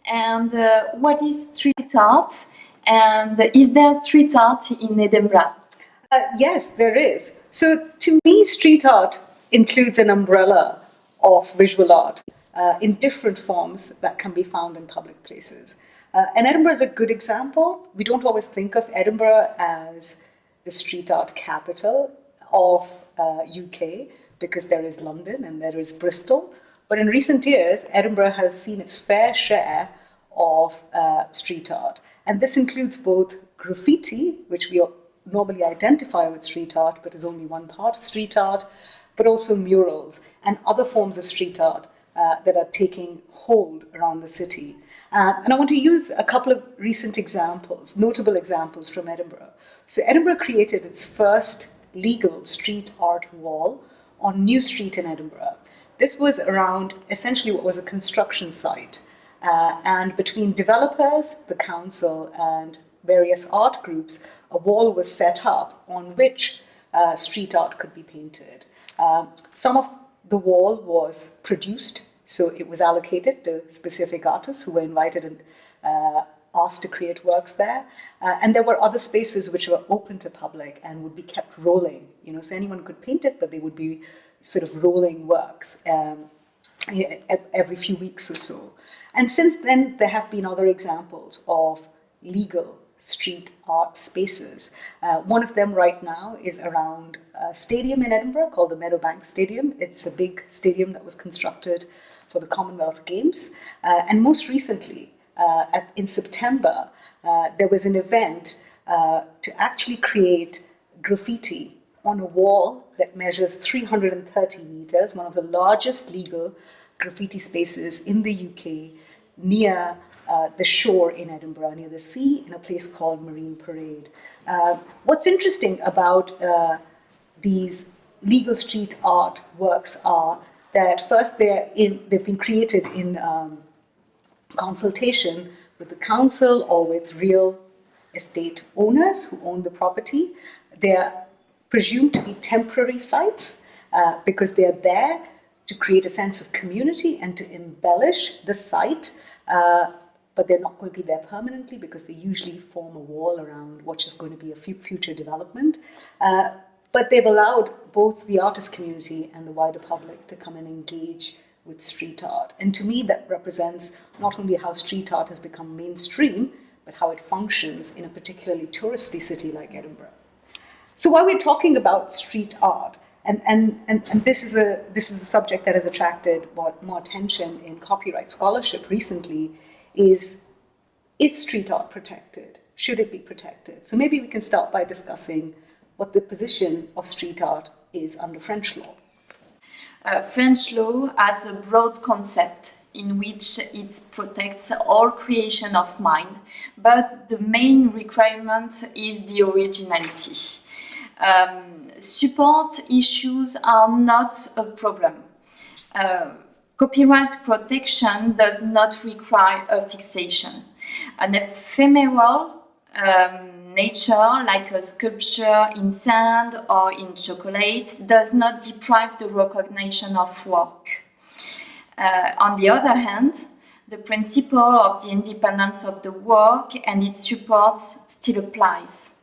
And what is street art? And is there street art in Edinburgh? Yes, there is. So to me, street art includes an umbrella of visual art in different forms that can be found in public places. And Edinburgh is a good example. We don't always think of Edinburgh as the street art capital of UK because there is London and there is Bristol. But in recent years, Edinburgh has seen its fair share of street art. And this includes both graffiti, which we normally identify with street art, but is only one part of street art, but also murals and other forms of street art that are taking hold around the city. And I want to use a couple of recent examples, notable examples from Edinburgh. So Edinburgh created its first legal street art wall on New Street in Edinburgh. This was around essentially what was a construction site. And between developers, the council, and various art groups, a wall was set up on which street art could be painted. Some of the wall was produced, so it was allocated to specific artists who were invited and asked to create works there. And there were other spaces which were open to public and would be kept rolling. So anyone could paint it, but they would be sort of rolling works every few weeks or so. And since then, there have been other examples of legal street art spaces. One of them right now is around a stadium in Edinburgh called the Meadowbank Stadium. It's a big stadium that was constructed for the Commonwealth Games. And most recently, in September, there was an event to actually create graffiti on a wall that measures 330 meters, one of the largest legal graffiti spaces in the UK, near the shore in Edinburgh, near the sea, in a place called Marine Parade. What's interesting about these legal street art works are that first they've been created in consultation with the council or with real estate owners who own the property. They're presumed to be temporary sites because they're there to create a sense of community and to embellish the site, but they're not going to be there permanently because they usually form a wall around what is going to be a future development. But they've allowed both the artist community and the wider public to come and engage with street art. And to me, that represents not only how street art has become mainstream, but how it functions in a particularly touristy city like Edinburgh. So while we're talking about street art, and this is a subject that has attracted more attention in copyright scholarship recently, is street art protected? Should it be protected? So maybe we can start by discussing what the position of street art is under French law. French law has a broad concept in which it protects all creation of mind, but the main requirement is the originality. Support issues are not a problem. Copyright protection does not require a fixation. An ephemeral nature, like a sculpture in sand or in chocolate, does not deprive the recognition of work. On the other hand, the principle of the independence of the work and its support still applies.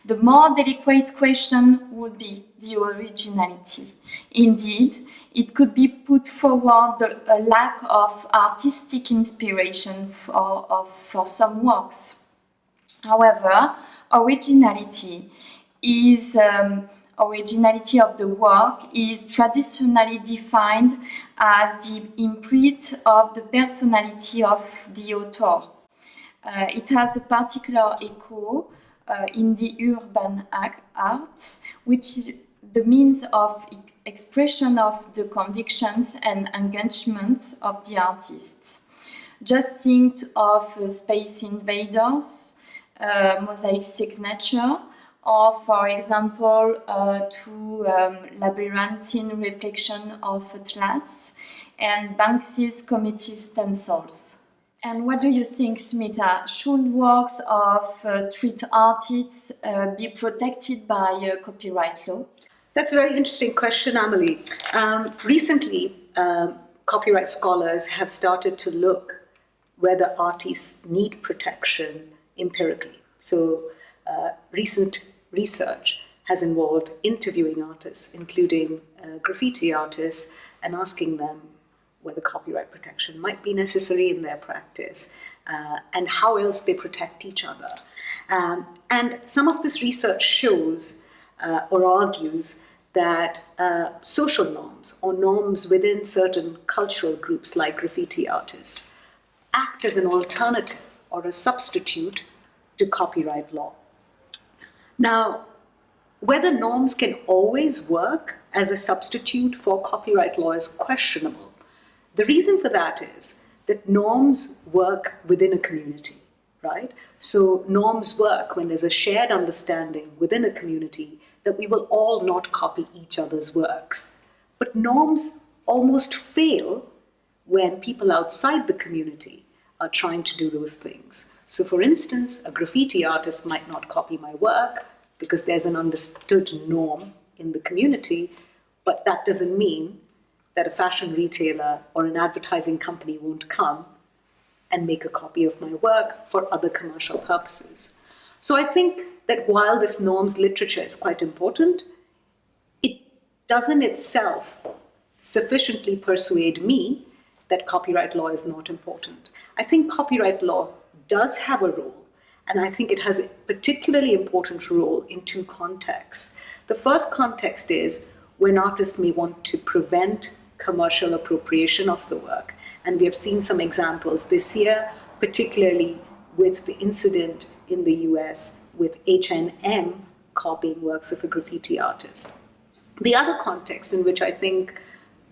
The more delicate question would be the originality. Indeed, it could be put forward a lack of artistic inspiration for some works. However, originality of the work is traditionally defined as the imprint of the personality of the author. It has a particular echo in the urban art, which is the means of expression of the convictions and engagements of the artists. Just think of Space Invaders, Mosaic Signature, or for example, labyrinthine reflection of Atlas, and Banksy's Committee stencils. And what do you think, Smita? Should works of street artists be protected by copyright law? That's a very interesting question, Amélie. Recently, copyright scholars have started to look whether artists need protection empirically. So recent research has involved interviewing artists, including graffiti artists, and asking them whether copyright protection might be necessary in their practice, and how else they protect each other. And some of this research shows or argues that social norms or norms within certain cultural groups like graffiti artists act as an alternative or a substitute to copyright law. Now, whether norms can always work as a substitute for copyright law is questionable. The reason for that is that norms work within a community, right? So norms work when there's a shared understanding within a community that we will all not copy each other's works. But norms almost fail when people outside the community are trying to do those things. So for instance, a graffiti artist might not copy my work because there's an understood norm in the community, but that doesn't mean that a fashion retailer or an advertising company won't come and make a copy of my work for other commercial purposes. So I think that while this norms literature is quite important, it doesn't itself sufficiently persuade me that copyright law is not important. I think copyright law does have a role, and I think it has a particularly important role in two contexts. The first context is when artists may want to prevent commercial appropriation of the work. And we have seen some examples this year, particularly with the incident in the US with H&M copying works of a graffiti artist. The other context in which I think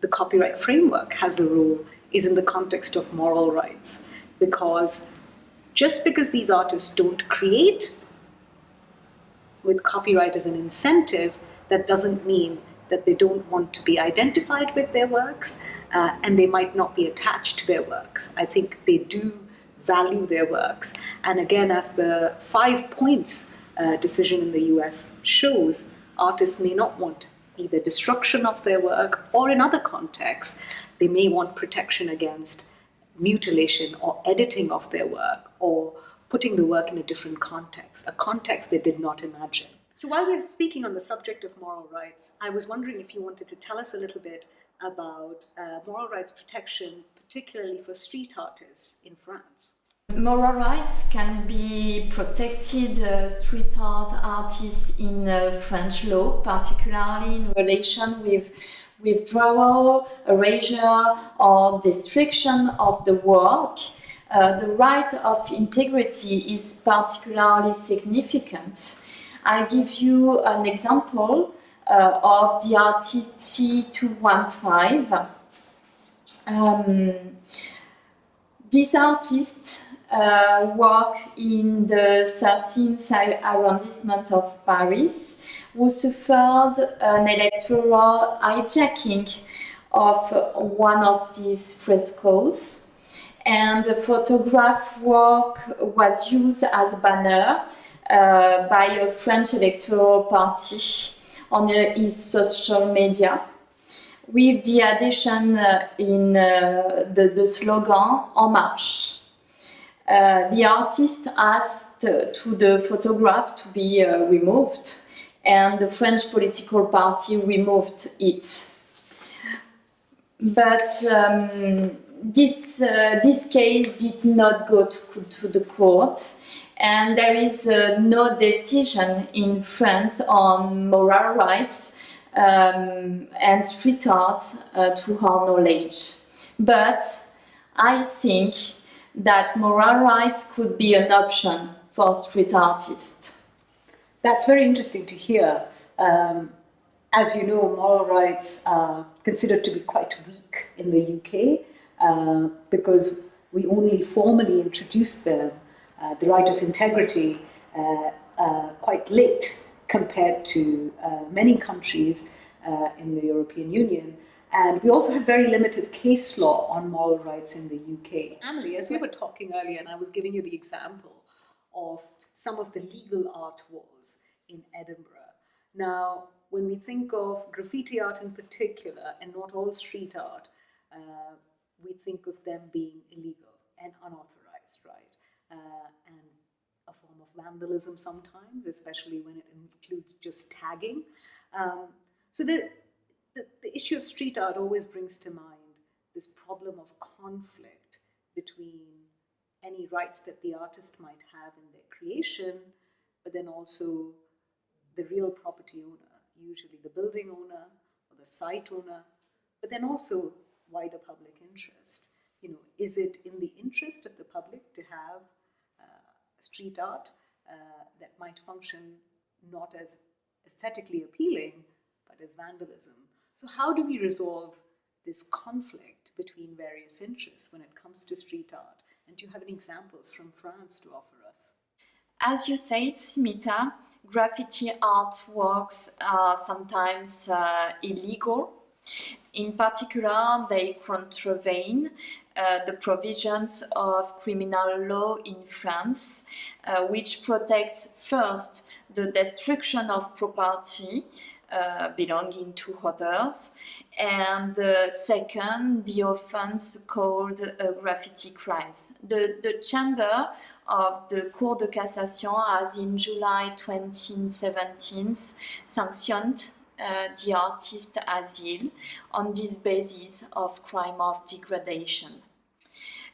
the copyright framework has a role is in the context of moral rights, because just because these artists don't create with copyright as an incentive, that doesn't mean that they don't want to be identified with their works, and they might not be attached to their works. I think they do value their works. And again, as the 5 points decision in the US shows, artists may not want either destruction of their work, or in other contexts, they may want protection against mutilation or editing of their work, or putting the work in a different context, a context they did not imagine. So while we're speaking on the subject of moral rights, I was wondering if you wanted to tell us a little bit about moral rights protection, particularly for street artists in France. Moral rights can be protected street art artists in French law, particularly in relation with withdrawal, erasure, or destruction of the work. The right of integrity is particularly significant. I give you an example of the artist C215. This artist worked in the 13th arrondissement of Paris, who suffered an electoral hijacking of one of these frescoes, and the photograph work was used as a banner by a French electoral party on his social media, with the addition in the slogan "En Marche." The artist asked to the photograph to be removed, and the French political party removed it. But this case did not go to the court, and there is no decision in France on moral rights and street art to our knowledge. But I think that moral rights could be an option for street artists. That's very interesting to hear. As you know, moral rights are considered to be quite weak in the UK because we only formally introduced them, the right of integrity, quite late compared to many countries in the European Union. And we also have very limited case law on moral rights in the UK. Amélie, as we were talking earlier, and I was giving you the example of some of the legal art walls in Edinburgh. Now, when we think of graffiti art in particular, and not all street art, we think of them being illegal. and unauthorized, right? And a form of vandalism sometimes, especially when it includes just tagging. So the issue of street art always brings to mind this problem of conflict between any rights that the artist might have in their creation, but then also the real property owner, usually the building owner or the site owner, but then also wider public interest. Is it in the interest of the public to have street art that might function not as aesthetically appealing, but as vandalism? So how do we resolve this conflict between various interests when it comes to street art? And do you have any examples from France to offer us? As you said, Smita, graffiti artworks are sometimes illegal. In particular, they contravene the provisions of criminal law in France, which protects first the destruction of property belonging to others, and second, the offense called graffiti crimes. The Chamber of the Cour de Cassation has in July 2017 sanctioned the artist Asile on this basis of crime of degradation.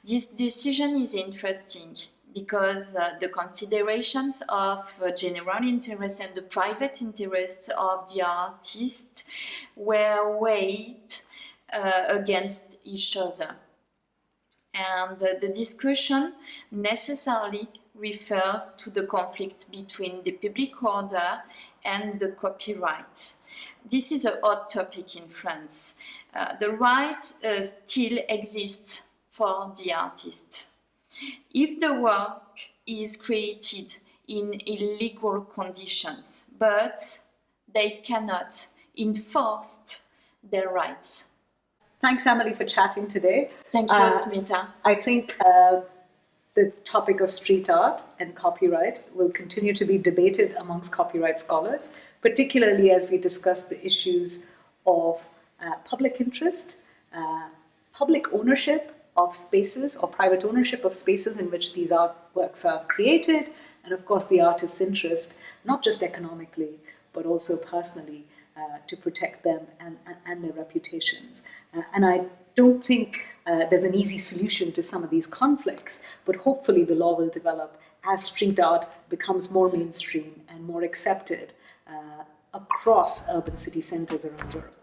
This decision is interesting because the considerations of general interest and the private interests of the artist were weighed against each other. And the discussion necessarily refers to the conflict between the public order and the copyright. This is a hot topic in France. The right still exists for the artist. If the work is created in illegal conditions, but they cannot enforce their rights. Thanks, Amélie, for chatting today. Thank you, Smita. I think the topic of street art and copyright will continue to be debated amongst copyright scholars, particularly as we discuss the issues of public interest, public ownership of spaces or private ownership of spaces in which these artworks are created, and of course the artist's interest, not just economically, but also personally, to protect them and their reputations. And I don't think there's an easy solution to some of these conflicts, but hopefully the law will develop as street art becomes more mainstream and more accepted across urban city centres around Europe.